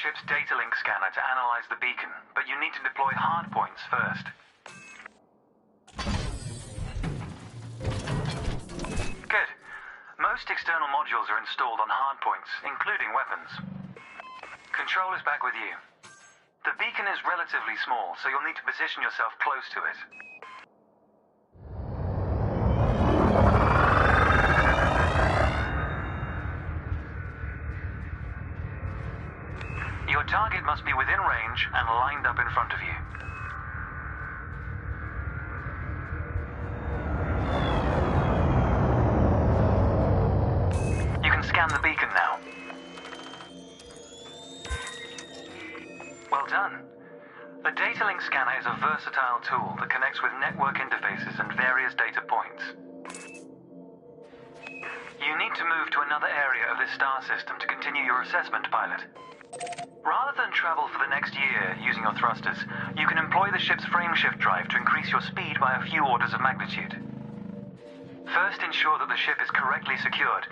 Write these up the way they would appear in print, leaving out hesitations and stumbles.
ship's data link scanner to analyze the beacon, but you need to deploy hardpoints first. Good. Most external modules are installed on hardpoints, including weapons. Control is back with you. The beacon is relatively small, so you'll need to position yourself close to it. Your target must be within range and lined up in front of you. You can scan the beacon now. Well done. The data link scanner is a versatile tool that connects with network interfaces and various data points. You need to move to another area of this star system to continue your assessment, pilot. Rather than travel for the next year using your thrusters, you can employ the ship's frameshift drive to increase your speed by a few orders of magnitude. First, ensure that the ship is correctly secured.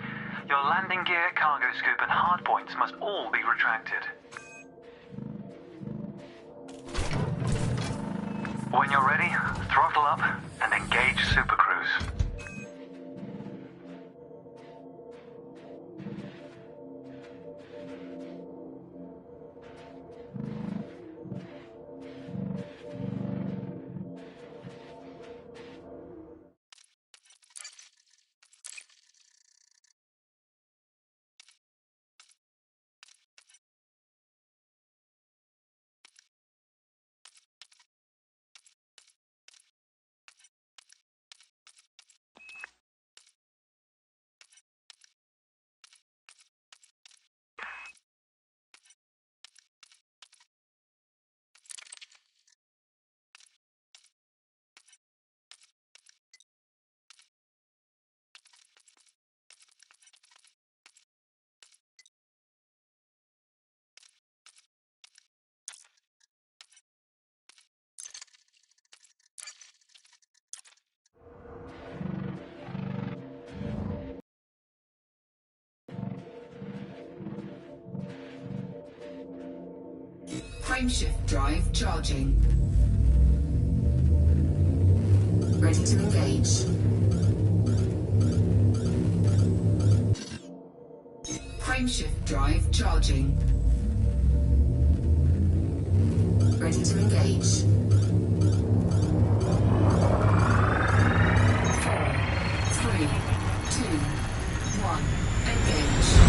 Your landing gear, cargo scoop, and hardpoints must all be retracted. When you're ready, throttle up and engage supercruise. Frameshift drive charging. Ready to engage. Frameshift drive charging. Ready to engage. 4, 3, 2, 1, engage.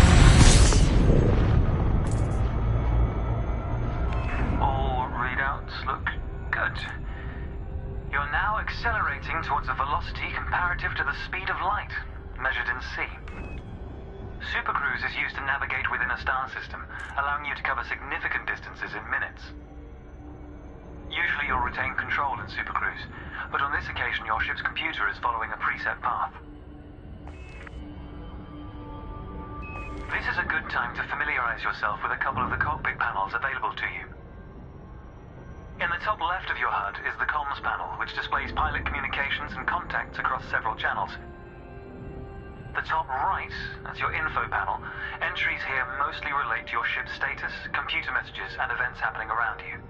Look good. You're now accelerating towards a velocity comparative to the speed of light, measured in c. Supercruise is used to navigate within a star system, allowing you to cover significant distances in minutes. Usually you'll retain control in Supercruise, but on this occasion your ship's computer is following a preset path. This is a good time to familiarize yourself with a couple of the cockpit panels available to you. In the top left of your HUD is the comms panel, which displays pilot communications and contacts across several channels. The top right is your info panel. Entries here mostly relate to your ship's status, computer messages, and events happening around you.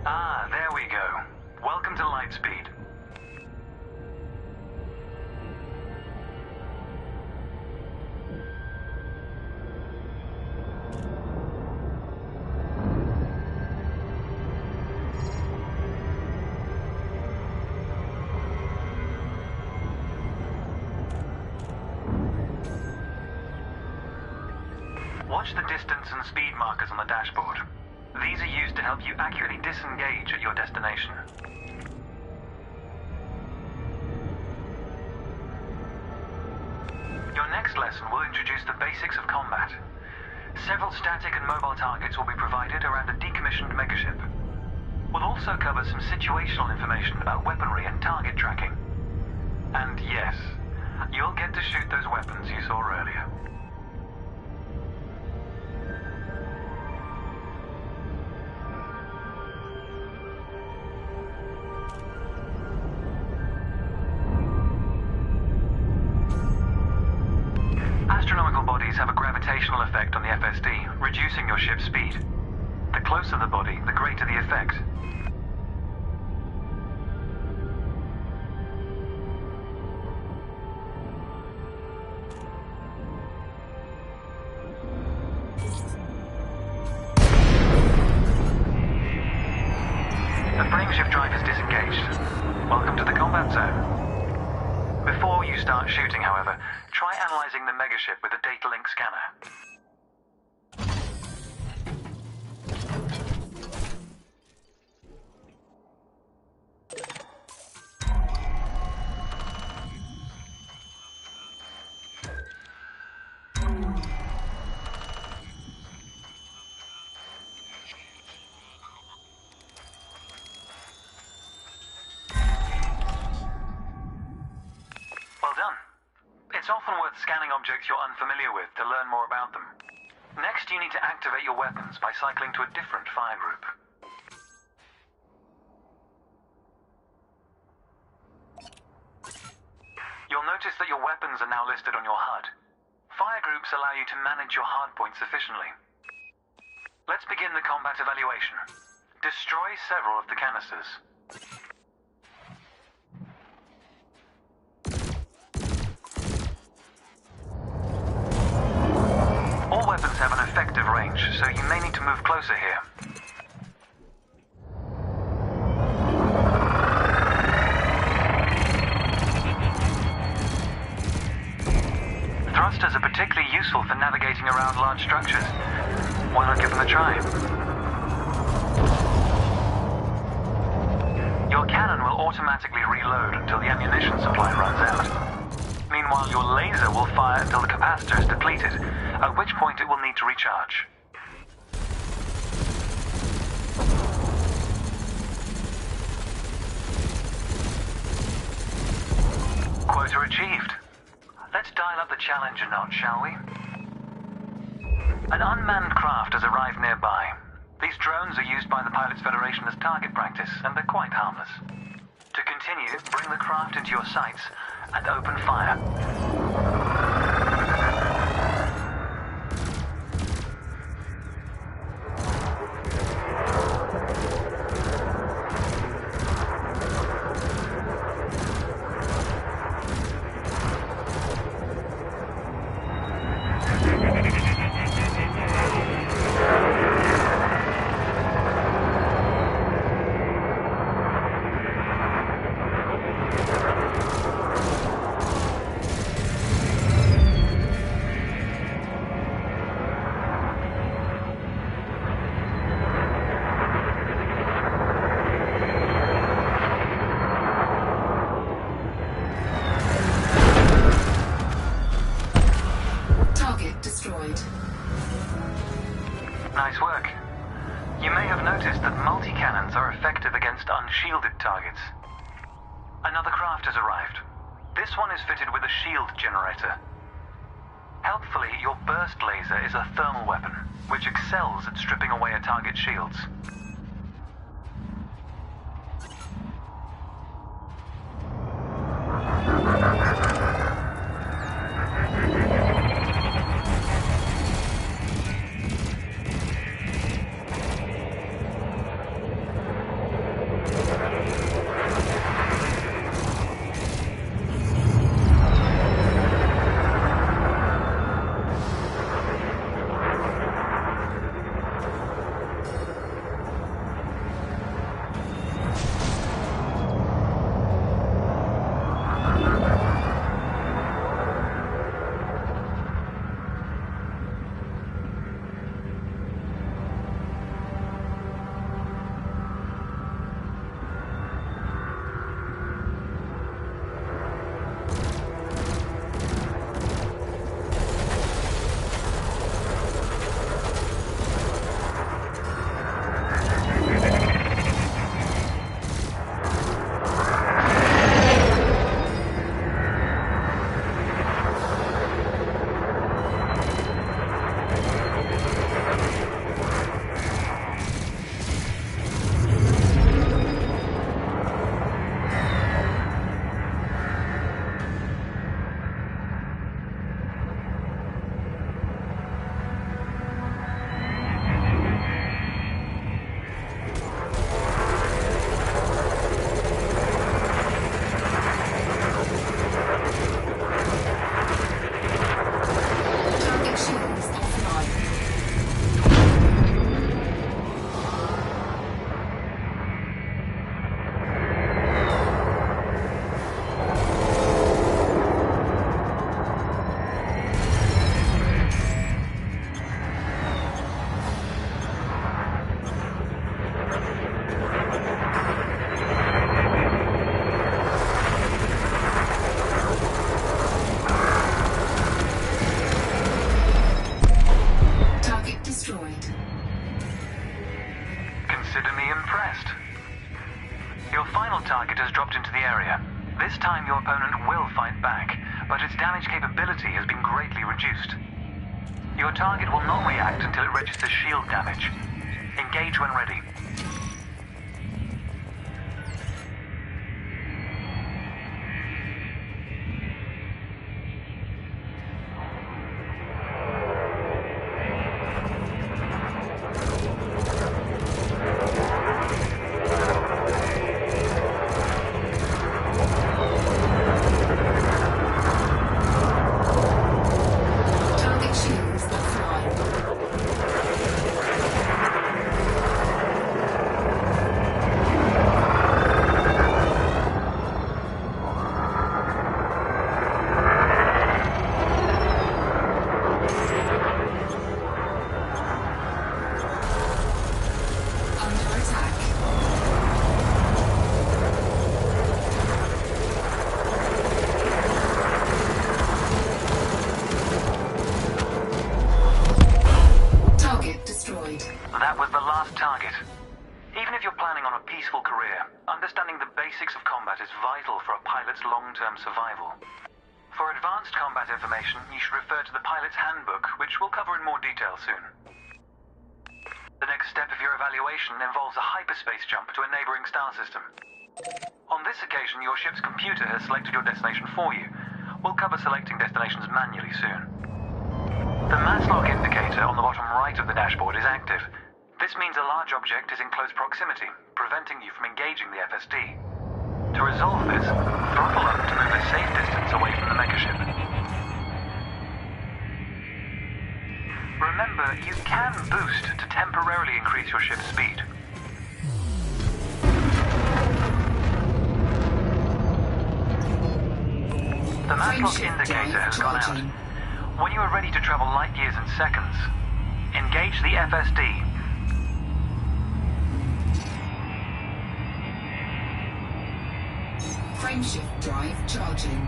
Ah, there we go. Welcome to Lightspeed. Watch the distance and speed markers on the dashboard. These are used to help you accurately disengage at your destination. Your next lesson will introduce the basics of combat. Several static and mobile targets will be provided around a decommissioned megaship. We'll also cover some situational information about weaponry and target tracking. And yes, you'll get to shoot those weapons you saw earlier. Astronomical bodies have a gravitational effect on the FSD, reducing your ship's speed. The closer the body, the greater the effect. The frameshift drive is disengaged. Welcome to the combat zone. Before you start shooting, however, try analyzing the megaship with a data link scanner. It's often worth scanning objects you're unfamiliar with to learn more about them. Next, you need to activate your weapons by cycling to a different fire group. You'll notice that your weapons are now listed on your HUD. Fire groups allow you to manage your hardpoints efficiently. Let's begin the combat evaluation. Destroy several of the canisters. All weapons have an effective range, so you may need to move closer here. Thrusters are particularly useful for navigating around large structures. Why not give them a try? Your cannon will automatically reload until the ammunition supply runs out. Meanwhile, your laser will fire until the capacitor is depleted, at which point it will need to recharge. Quota achieved. Let's dial up the challenge a notch, shall we? An unmanned craft has arrived nearby. These drones are used by the Pilots Federation as target practice, and they're quite harmless. To continue, bring the craft into your sights and open fire. Nice work. You may have noticed that multi-cannons are effective against unshielded targets. Another craft has arrived. This one is fitted with a shield generator. Helpfully, your burst laser is a thermal weapon, which excels at stripping away a target's shields. genuinely impressed. Your final target has dropped into the area. This time your opponent will fight back, but its damage capability has been greatly reduced. Your target will not react until it registers shield damage. Engage when ready. That was the last target. Even if you're planning on a peaceful career, understanding the basics of combat is vital for a pilot's long-term survival. For advanced combat information, you should refer to the pilot's handbook, which we'll cover in more detail soon. The next step of your evaluation involves a hyperspace jump to a neighboring star system. On this occasion, your ship's computer has selected your destination for you. We'll cover selecting destinations manually soon. The mass lock indicator on the bottom right of the dashboard is active. This means a large object is in close proximity, preventing you from engaging the FSD. To resolve this, throttle up to move a safe distance away from the megaship. Remember, you can boost to temporarily increase your ship's speed. The mass lock indicator has gone out. When you are ready to travel light years in seconds, engage the FSD. Frameshift drive charging.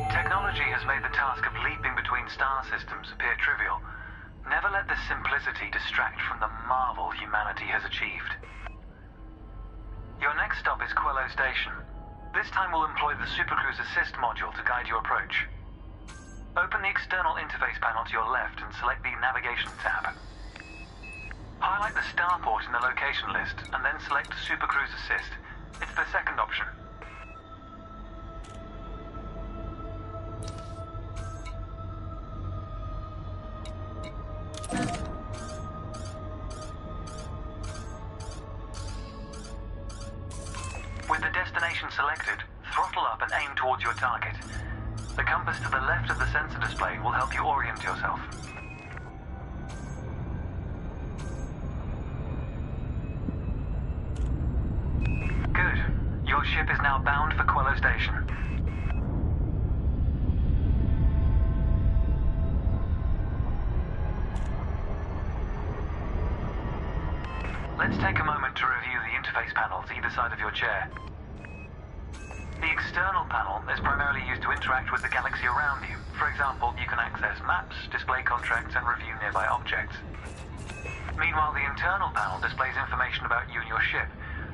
Technology has made the task of leaping between star systems appear trivial. Never let this simplicity distract from the marvel humanity has achieved. Your next stop is Quello Station. This time we'll employ the Supercruise Assist module to guide your approach. Open the external interface panel to your left and select the Navigation tab. Highlight the starport in the location list and then select Supercruise Assist. It's the second option. With the destination selected, throttle up and aim towards your target. The compass to the left of the sensor display will help you orient yourself. Good. Your ship is now bound for Quello Station. Let's take a moment to review the interface panels either side of your chair. The external panel is primarily used to interact with the galaxy around you. For example, you can access maps, display contracts, and review nearby objects. Meanwhile, the internal panel displays information about you and your ship.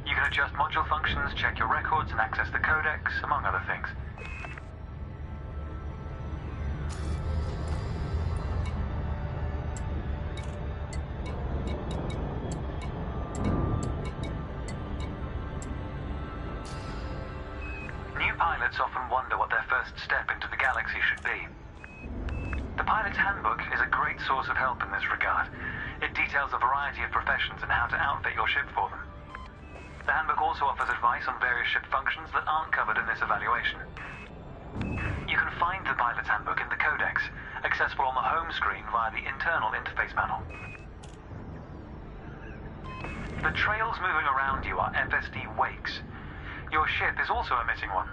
You can adjust module functions, check your records, and access the codex, among other things. Pilots often wonder what their first step into the galaxy should be. The pilot's handbook is a great source of help in this regard. It details a variety of professions and how to outfit your ship for them. The handbook also offers advice on various ship functions that aren't covered in this evaluation. You can find the pilot's handbook in the codex, accessible on the home screen via the internal interface panel. The trails moving around you are FSD wakes. Your ship is also emitting one.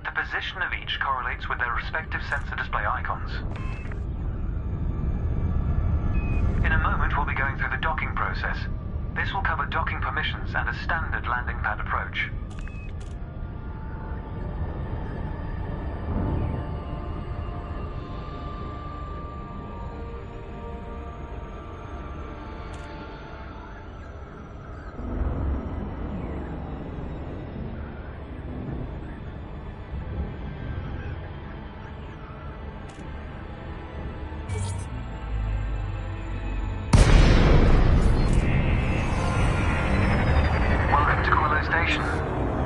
The position of each correlates with their respective sensor display icons. In a moment, we'll be going through the docking process. This will cover docking permissions and a standard landing pad approach.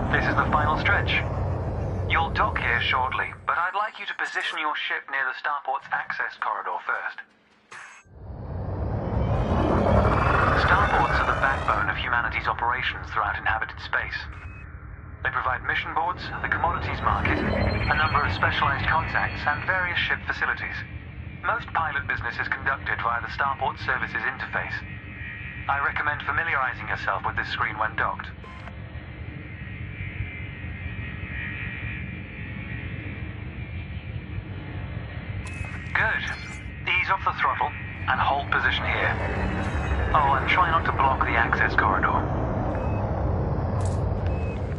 This is the final stretch. You'll dock here shortly, but I'd like you to position your ship near the starport's access corridor first. Starports are the backbone of humanity's operations throughout inhabited space. They provide mission boards, the commodities market, a number of specialized contacts, and various ship facilities. Most pilot business is conducted via the Starport Services interface. I recommend familiarizing yourself with this screen when docked. Good. Ease off the throttle and hold position here. Oh, and try not to block the access corridor.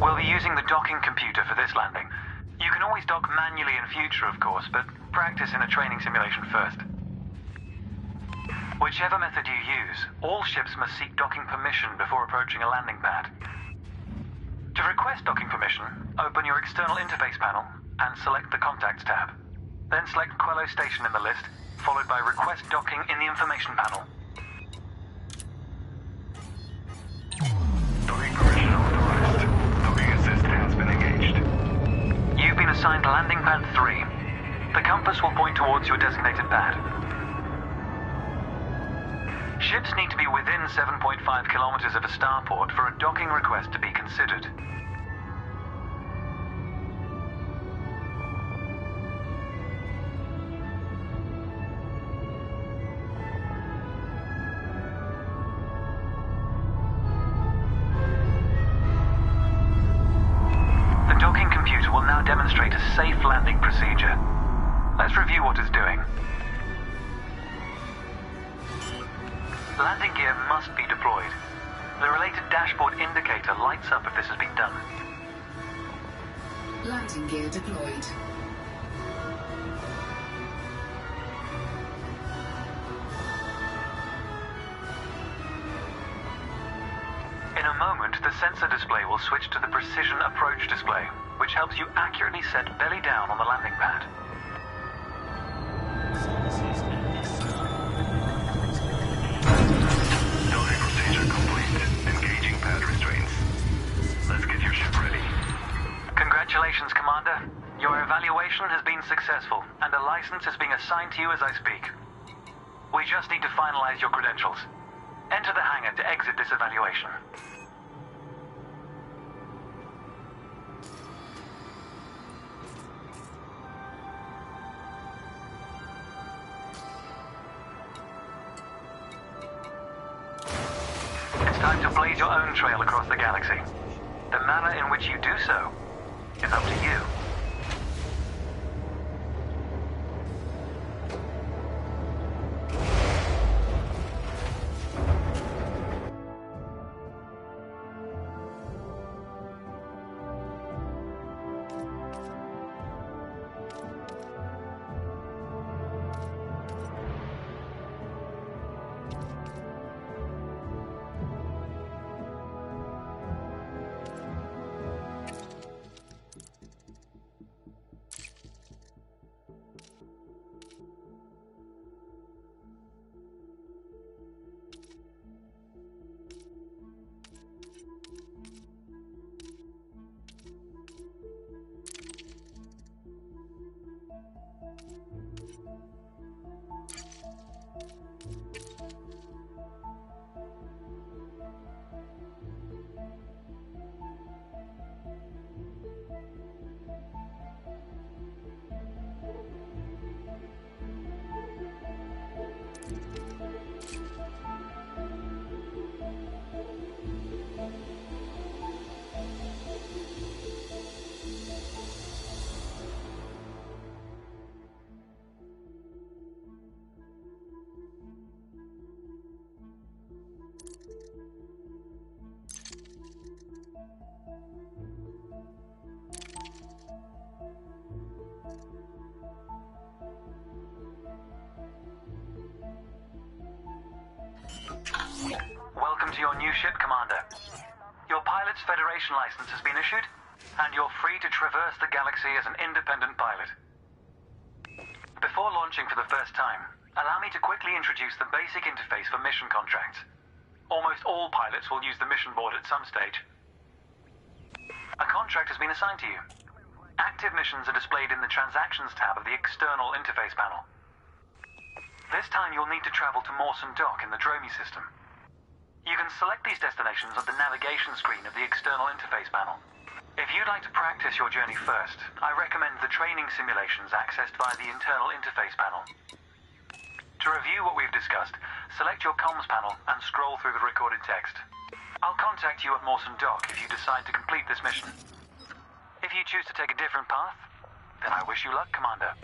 We'll be using the docking computer for this landing. You can always dock manually in future, of course, but practice in a training simulation first. Whichever method you use, all ships must seek docking permission before approaching a landing pad. To request docking permission, open your external interface panel and select the Contacts tab. Then select Quello Station in the list, followed by Request Docking in the Information panel. Docking permission authorized. Docking assist has been engaged. You've been assigned Landing Pad 3. The compass will point towards your designated pad. Ships need to be within 7.5 kilometers of a starport for a docking request to be considered. The docking computer will now demonstrate a safe landing procedure. Let's review what it's doing. Landing gear must be deployed. The related dashboard indicator lights up if this has been done. Landing gear deployed. In a moment, the sensor display will switch to the precision approach display, which helps you accurately set belly down on the landing pad. Docking procedure complete. Engaging pad restraints. Let's get your ship ready. Congratulations, Commander. Your evaluation has been successful, and a license is being assigned to you as I speak. We just need to finalize your credentials. Enter the hangar to exit this evaluation. It's time to blaze your own trail across the galaxy. The manner in which you do so is up to you. Federation license has been issued, and you're free to traverse the galaxy as an independent pilot. Before launching for the first time, allow me to quickly introduce the basic interface for mission contracts. Almost all pilots will use the mission board at some stage. A contract has been assigned to you. Active missions are displayed in the Transactions tab of the external interface panel. This time you'll need to travel to Mawson Dock in the Dromi system. You can select these destinations on the navigation screen of the external interface panel. If you'd like to practice your journey first, I recommend the training simulations accessed via the internal interface panel. To review what we've discussed, select your comms panel and scroll through the recorded text. I'll contact you at Mawson Dock if you decide to complete this mission. If you choose to take a different path, then I wish you luck, Commander.